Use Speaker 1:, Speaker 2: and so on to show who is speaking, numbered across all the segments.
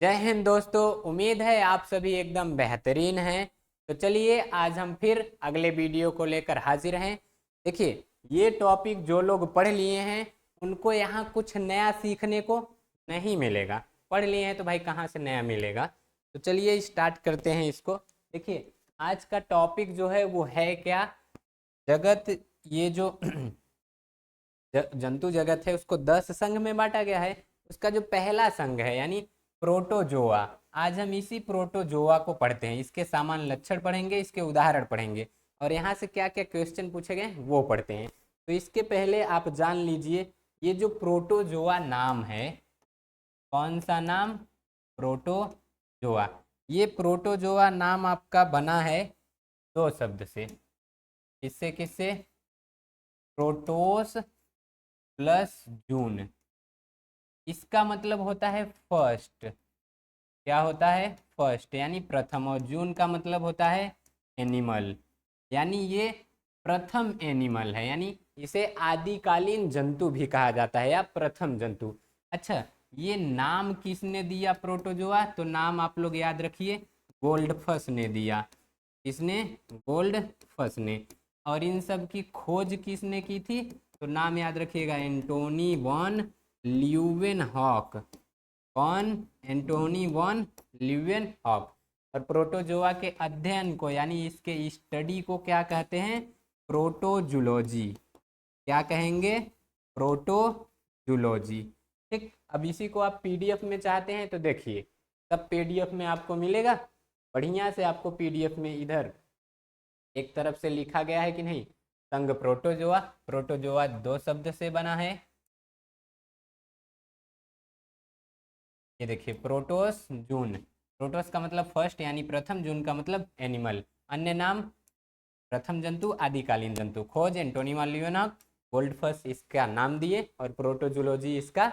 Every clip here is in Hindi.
Speaker 1: जय हिंद दोस्तों। उम्मीद है आप सभी एकदम बेहतरीन हैं। तो चलिए आज हम फिर अगले वीडियो को लेकर हाजिर हैं। देखिए, ये टॉपिक जो लोग पढ़ लिए हैं उनको यहाँ कुछ नया सीखने को नहीं मिलेगा। पढ़ लिए हैं तो भाई कहाँ से नया मिलेगा। तो चलिए स्टार्ट करते हैं इसको। देखिए, आज का टॉपिक जो है वो है क्या, जगत। ये जो जंतु जगत है उसको 10 संघ में बांटा गया है। उसका जो पहला संघ है यानी प्रोटोजोआ, आज हम इसी प्रोटोजोआ को पढ़ते हैं। इसके सामान्य लक्षण पढ़ेंगे, इसके उदाहरण पढ़ेंगे और यहाँ से क्या क्या क्वेश्चन पूछे गए वो पढ़ते हैं। तो इसके पहले आप जान लीजिए, ये जो प्रोटोजोआ नाम है, कौन सा नाम? प्रोटोजोआ। ये प्रोटोजोआ नाम आपका बना है दो शब्द से। किससे किससे? प्रोटोस प्लस जून। इसका मतलब होता है फर्स्ट। क्या होता है? फर्स्ट यानी प्रथम। और जून का मतलब होता है एनिमल, यानी ये प्रथम एनिमल है, यानी इसे आदिकालीन जंतु भी कहा जाता है या प्रथम जंतु। अच्छा, ये नाम किसने दिया प्रोटोजोआ? तो नाम आप लोग याद रखिए, गोल्डफस ने दिया। किसने? गोल्डफस ने। और इन सब की खोज किसने की थी? तो नाम याद रखिएगा, एंटोनी वॉन ल्यूवेनहॉक। कौन? Antonie van Leeuwenhoek. और प्रोटोजोआ के अध्ययन को यानी इसके स्टडी को क्या कहते हैं? प्रोटोजूलॉजी। क्या कहेंगे? प्रोटोजूलॉजी। ठीक, अब इसी को आप पीडीएफ में चाहते हैं तो देखिए, सब पीडीएफ में आपको मिलेगा। बढ़िया से आपको पीडीएफ में इधर एक तरफ से लिखा गया है कि नहीं, संघ प्रोटोजोआ। प्रोटोजोआ दो शब्द से बना है। ये देखिए, प्रोटोस जून। प्रोटोस का मतलब फर्स्ट यानी प्रथम, जून का मतलब एनिमल। अन्य नाम प्रथम जंतु, आदिकालीन जंतु। खोज एंटोनी लियोनार्ड गोल्डफस इसका नाम दिए, और प्रोटोजूलॉजी इसका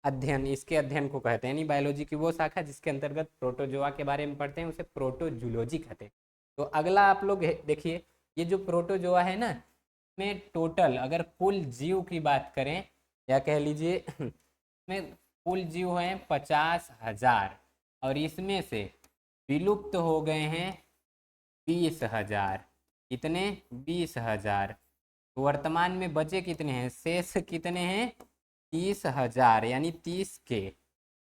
Speaker 1: अध्ययन, इसके अध्ययन को कहते हैं। यानी बायोलॉजी की वो शाखा जिसके अंतर्गत प्रोटोजोआ के बारे में पढ़ते हैं उसे प्रोटोजूलॉजी कहते हैं। तो अगला आप लोग देखिए, ये जो प्रोटोजोआ है ना, में टोटल अगर कुल जीव की बात करें, या कह लीजिए में कुल जीव हैं 50,000, और इसमें से विलुप्त हो गए हैं 20,000। कितने? 20,000। तो वर्तमान में बचे कितने हैं? शेष कितने हैं? 30,000, यानी 30 के।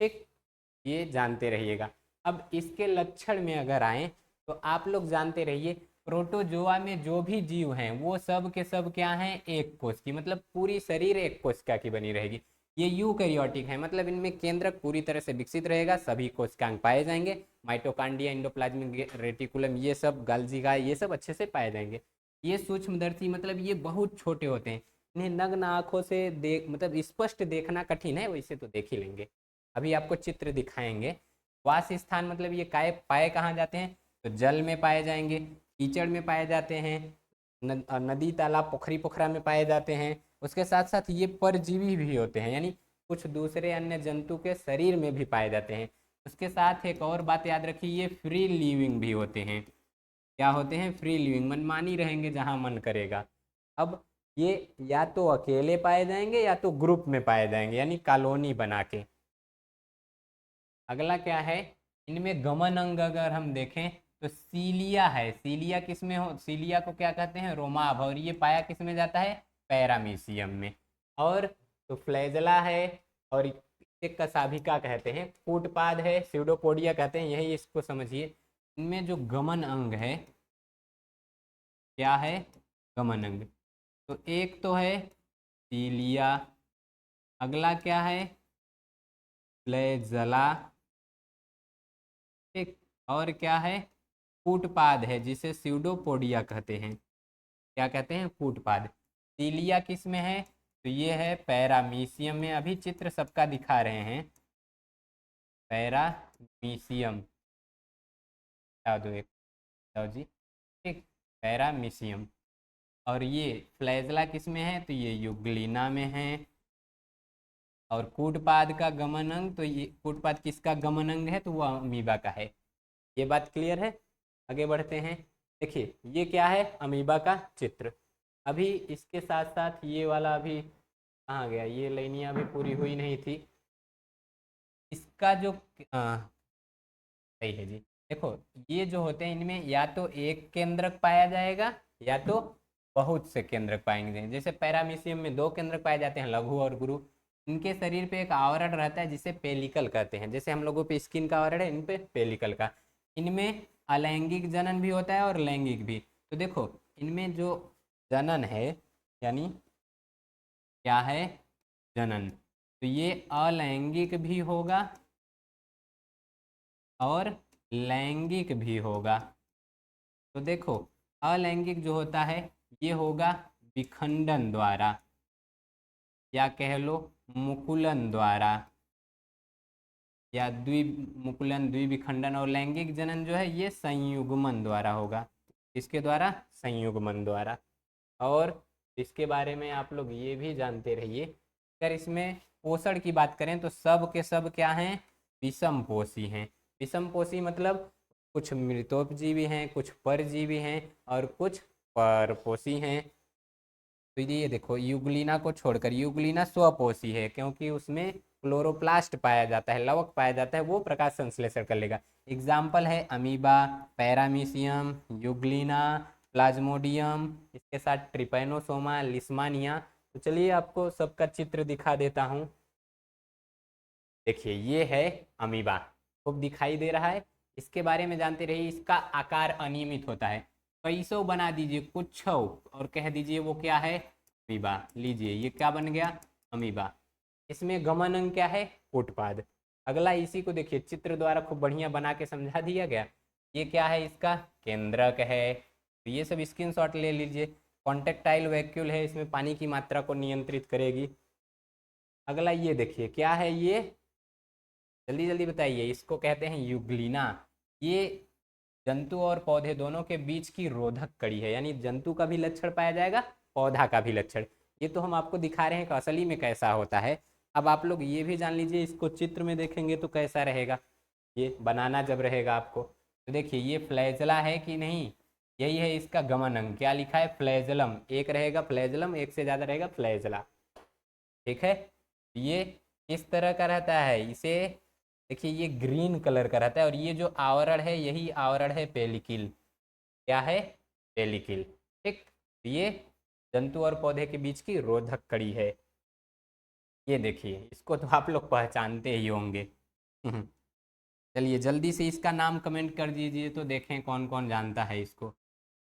Speaker 1: ठीक, ये जानते रहिएगा। अब इसके लक्षण में अगर आए तो आप लोग जानते रहिए, प्रोटोजोआ में जो भी जीव हैं वो सब के सब क्या हैं? एक कोश की, मतलब पूरी शरीर एक कोशिका की बनी रहेगी। ये यूकैरियोटिक है, मतलब इनमें केंद्रक पूरी तरह से विकसित रहेगा, सभी कोशिकांग पाए जाएंगे। माइटोकांड्रिया, एंडोप्लाज्मिक रेटिकुलम, ये सब गोल्गी, ये सब अच्छे से पाए जाएंगे। ये सूक्ष्मदर्शी, मतलब ये बहुत छोटे होते हैं। इन्हें नग्न आंखों से देख, मतलब स्पष्ट देखना कठिन है, वैसे तो देख ही लेंगे। अभी आपको चित्र दिखाएंगे। वास स्थान, मतलब ये काय पाए कहाँ जाते हैं? तो जल में पाए जाएंगे, कीचड़ में पाए जाते हैं, नदी तालाब पोखरी पोखरा में पाए जाते हैं। उसके साथ साथ ये परजीवी भी होते हैं, यानी कुछ दूसरे अन्य जंतु के शरीर में भी पाए जाते हैं। उसके साथ एक और बात याद रखिए, ये फ्री लिविंग भी होते हैं। क्या होते हैं? फ्री लिविंग, मनमानी रहेंगे जहाँ मन करेगा। अब ये या तो अकेले पाए जाएंगे या तो ग्रुप में पाए जाएंगे, यानी कॉलोनी बना के। अगला क्या है, इनमें गमन अंग अगर हम देखें तो सीलिया है। सीलिया किस में हो? सीलिया को क्या कहते हैं? रोमाभ। और ये पाया किस में जाता है? पैरामीशियम में। और तो फ्लैजला है, और एक कसाभिका कहते हैं, कूटपाद है, स्यूडोपोडिया कहते हैं, यही इसको समझिए। इनमें जो गमन अंग है, क्या है? गमन अंग। तो एक तो है सीलिया, अगला क्या है? फ्लैजला। ठीक, और क्या है? कूटपाद है, जिसे स्यूडोपोडिया कहते हैं। क्या कहते हैं? कूटपाद। सीलिया किस में है? तो ये है पैरामीशियम में। अभी चित्र सबका दिखा रहे हैं। पैरामीशियम, बता दो एक, बताओ जी। ठीक, पैरामीशियम। और ये फ्लैजला किस में है? तो ये युग्लिना में है। और कूटपाद का गमन अंग, तो ये कूटपाद किसका गमन अंग है? तो वो अमीबा का है। ये बात क्लियर है? आगे बढ़ते हैं। देखिए, ये क्या है? अमीबा का चित्र। अभी इसके साथ साथ ये वाला अभी कहाँ गया? ये लाइनियाँ अभी पूरी हुई नहीं थी। इसका जो सही है जी। देखो, ये जो होते हैं इनमें या तो एक केंद्रक पाया जाएगा या तो बहुत से केंद्रक पाएंगे। जैसे पैरामीशियम में दो केंद्रक पाए जाते हैं, लघु और गुरु। इनके शरीर पे एक आवरण रहता है जिसे पेलिकल कहते हैं। जैसे हम लोगों पे स्किन का आवरण है, इन पे पेलिकल का। इनमें अलैंगिक जनन भी होता है और लैंगिक भी। तो देखो, इनमें जो जनन है, यानी क्या है, जनन, तो ये अलैंगिक भी होगा और लैंगिक भी होगा। तो देखो, अलैंगिक जो होता है ये होगा विखंडन द्वारा, या कह लो मुकुलन द्वारा, या द्विमुकुलन द्विविखंडन। और लैंगिक जनन जो है ये संयुग्मन द्वारा होगा। इसके द्वारा, संयुग्मन द्वारा। और इसके बारे में आप लोग ये भी जानते रहिए, अगर इसमें पोषण की बात करें तो सब के सब क्या हैं, विषम पोषी हैं। विषम पोषी मतलब कुछ मृतोपजीवी हैं, कुछ परजीवी हैं और कुछ परपोषी हैं। तो ये देखो, यूग्लिना को छोड़कर, यूग्लिना स्वपोषी है क्योंकि उसमें क्लोरोप्लास्ट पाया जाता है, लवक पाया जाता है, वो प्रकाश संश्लेषण कर लेगा। एग्जाम्पल है अमीबा, पैरामीशियम, यूग्लिना, प्लाज्मोडियम, इसके साथ ट्रिपैनोसोमा, लिस्मानिया। तो चलिए आपको सबका चित्र दिखा देता हूँ। देखिए, ये है अमीबा, खूब दिखाई दे रहा है। इसके बारे में जानते रहिए, इसका आकार अनियमित होता है। कैसो बना दीजिए कुछ और कह दीजिए वो क्या है, अमीबा। लीजिए, ये क्या बन गया, अमीबा। इसमें गमन अंग क्या है, उत्पाद। अगला इसी को देखिए, चित्र द्वारा खूब बढ़िया बना के समझा दिया गया। ये क्या है, इसका केंद्रक है। तो ये सब स्क्रीनशॉट ले लीजिए। कॉन्टेक्टाइल वैक्यूल है, इसमें पानी की मात्रा को नियंत्रित करेगी। अगला ये देखिए, क्या है ये, जल्दी जल्दी बताइए। इसको कहते हैं यूग्लिना। ये जंतु और पौधे दोनों के बीच की रोधक कड़ी है, यानी जंतु का भी लक्षण पाया जाएगा, पौधा का भी लक्षण। ये तो हम आपको दिखा रहे हैं कि असली में कैसा होता है। अब आप लोग ये भी जान लीजिए, इसको चित्र में देखेंगे तो कैसा रहेगा, ये बनाना जब रहेगा आपको। तो देखिए, ये फ्लैजला है कि नहीं, यही है इसका गमन अंग। क्या लिखा है, फ्लैजलम। एक रहेगा फ्लैजलम, एक से ज़्यादा रहेगा फ्लैजला। ठीक है। ये किस तरह का रहता है, इसे देखिए, ये ग्रीन कलर का रहता है। और ये जो आवरण है, यही आवरण है पेलिकिल। क्या है, पेलिकिल। ठीक। ये जंतु और पौधे के बीच की रोधक कड़ी है। ये देखिए, इसको तो आप लोग पहचानते ही होंगे। चलिए जल्दी से इसका नाम कमेंट कर दीजिए तो देखें कौन कौन जानता है इसको।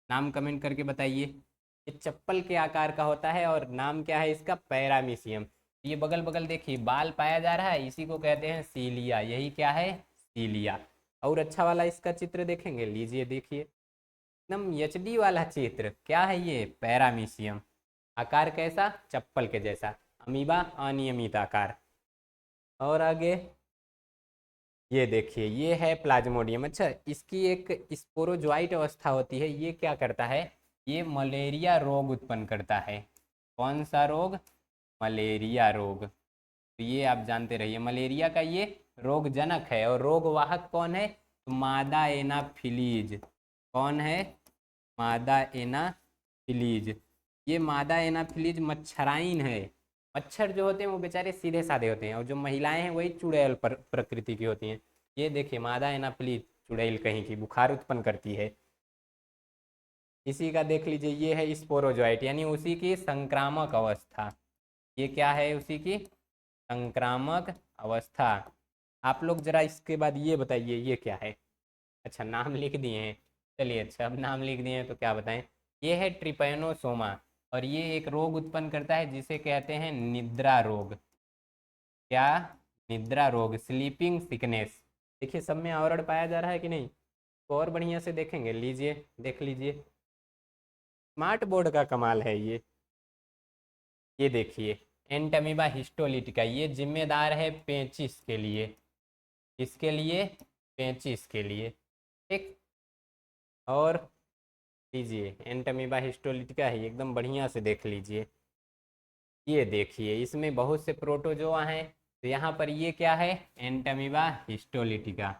Speaker 1: नाम कमेंट करके बताइए। ये चप्पल के आकार का होता है और नाम क्या है इसका, पैरामीशियम। ये बगल बगल देखिए बाल पाया जा रहा है, इसी को कहते हैं सीलिया। यही क्या है, सीलिया। और अच्छा वाला इसका चित्र देखेंगे, लीजिए देखिए, एकदम एचडी वाला चित्र। क्या है ये, पैरामीशियम। आकार कैसा, चप्पल के जैसा। अमीबा, अनियमित आकार। और आगे ये देखिए, ये है प्लाज्मोडियम। अच्छा, इसकी एक स्पोरोजोइट अवस्था होती है। ये क्या करता है, ये मलेरिया रोग उत्पन्न करता है। कौन सा रोग, मलेरिया रोग। तो ये आप जानते रहिए, मलेरिया का ये रोग जनक है। और रोग वाहक कौन है, तो मादा एनाफिलीज। कौन है, मादा एनाफिलीज। ये मादा एनाफिलीज मच्छराइन है। मच्छर जो होते हैं वो बेचारे सीधे साधे होते हैं, और जो महिलाएं हैं वही चुड़ैल प्रकृति की होती हैं। ये देखिए, मादा एनाफिलीज चुड़ैल कहीं की, बुखार उत्पन्न करती है। इसी का देख लीजिए, ये है स्पोरोजोइट, यानी उसी की संक्रामक अवस्था। ये क्या है, उसी की संक्रामक अवस्था। आप लोग जरा इसके बाद ये बताइए, ये क्या है। अच्छा, नाम लिख दिए हैं। चलिए, अच्छा अब नाम लिख दिए हैं तो क्या बताएं। ये है ट्रिपैनोसोमा। और ये एक रोग उत्पन्न करता है जिसे कहते हैं निद्रा रोग। क्या, निद्रा रोग, स्लीपिंग सिकनेस। देखिए, सब में आवरण पाया जा रहा है कि नहीं, तो और बढ़िया से देखेंगे। लीजिए, देख लीजिए, स्मार्ट बोर्ड का कमाल है ये देखिए, एंटमीबा हिस्टोलिटिका, ये जिम्मेदार है पेचिस के लिए। इसके लिए, पेचिस के लिए। ठीक। और लीजिए, एंटमीबा हिस्टोलिटिका है, एकदम बढ़िया से देख लीजिए। ये देखिए, इसमें बहुत से प्रोटोजोआ हैं। तो यहाँ पर ये क्या है, एंटमीबा हिस्टोलिटिका।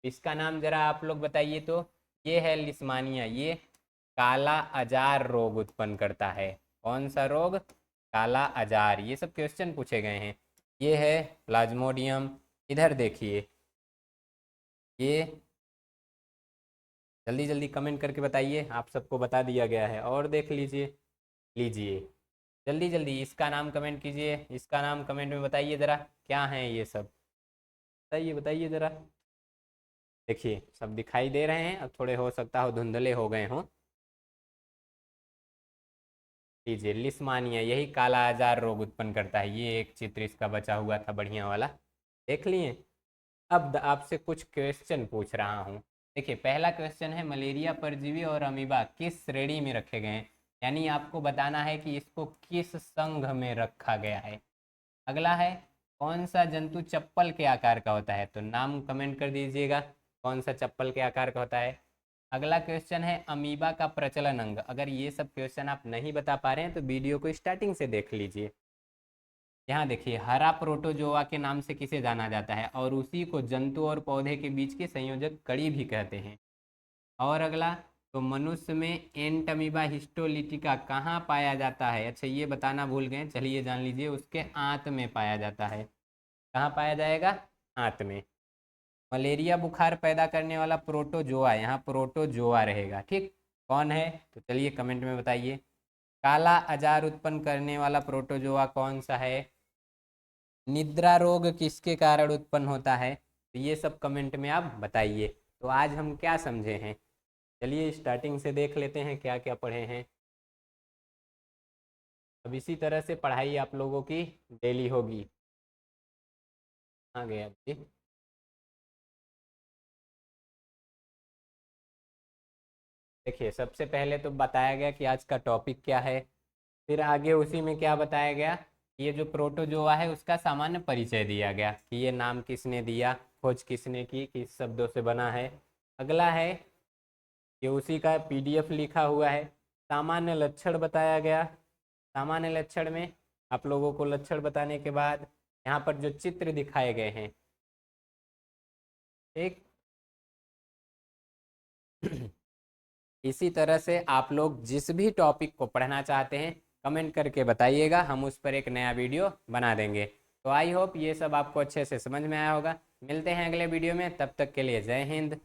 Speaker 1: इसका नाम जरा आप लोग बताइए तो। ये है लिस्मानिया। ये काला अजार रोग उत्पन्न करता है। कौन सा रोग, काला अजार। ये सब क्वेश्चन पूछे गए हैं। ये है प्लाज्मोडियम। इधर देखिए, ये जल्दी जल्दी कमेंट करके बताइए, आप सबको बता दिया गया है। और देख लीजिए, लीजिए जल्दी जल्दी इसका नाम कमेंट कीजिए, इसका नाम कमेंट में बताइए ज़रा, क्या है ये सब, बताइए बताइए ज़रा। देखिए सब दिखाई दे रहे हैं, अब थोड़े हो सकता हो धुंधले हो गए हों। लीजिए, लिस्मानिया, यही काला आजार रोग उत्पन्न करता है। ये एक चित्र इसका बचा हुआ था बढ़िया वाला, देख लिए। अब आपसे कुछ क्वेश्चन पूछ रहा हूँ। देखिए पहला क्वेश्चन है, मलेरिया परजीवी और अमीबा किस श्रेणी में रखे गए हैं, यानी आपको बताना है कि इसको किस संघ में रखा गया है। अगला है, कौन सा जंतु चप्पल के आकार का होता है, तो नाम कमेंट कर दीजिएगा, कौन सा चप्पल के आकार का होता है। अगला क्वेश्चन है, अमीबा का प्रचलन अंग। अगर ये सब क्वेश्चन आप नहीं बता पा रहे हैं तो वीडियो को स्टार्टिंग से देख लीजिए। यहाँ देखिए, हरा प्रोटोजोआ के नाम से किसे जाना जाता है, और उसी को जंतु और पौधे के बीच की संयोजक कड़ी भी कहते हैं। और अगला, तो मनुष्य में एंटमीबा हिस्टोलिटिका कहाँ पाया जाता है। अच्छा ये बताना भूल गए, चलिए जान लीजिए, उसके आंत में पाया जाता है। कहाँ पाया जाएगा, आंत में। मलेरिया बुखार पैदा करने वाला प्रोटोजोआ, यहाँ प्रोटोजोआ रहेगा, ठीक। कौन है, तो चलिए कमेंट में बताइए। काला आजार उत्पन्न करने वाला प्रोटोजोआ कौन सा है। निद्रा रोग किसके कारण उत्पन्न होता है, तो ये सब कमेंट में आप बताइए। तो आज हम क्या समझे हैं, चलिए स्टार्टिंग से देख लेते हैं क्या क्या पढ़े हैं। अब इसी तरह से पढ़ाई आप लोगों की डेली होगी। आ गया जी। देखिए सबसे पहले तो बताया गया कि आज का टॉपिक क्या है, फिर आगे उसी में क्या बताया गया, ये जो प्रोटोजोआ है उसका सामान्य परिचय दिया गया कि ये नाम किसने दिया, खोज किसने की, किस शब्दों से बना है। अगला है, ये उसी का पीडीएफ लिखा हुआ है। सामान्य लक्षण बताया गया, सामान्य लक्षण में आप लोगों को लक्षण बताने के बाद यहाँ पर जो चित्र दिखाए गए हैं, ठीक। इसी तरह से आप लोग जिस भी टॉपिक को पढ़ना चाहते हैं कमेंट करके बताइएगा, हम उस पर एक नया वीडियो बना देंगे। तो आई होप ये सब आपको अच्छे से समझ में आया होगा। मिलते हैं अगले वीडियो में, तब तक के लिए जय हिंद।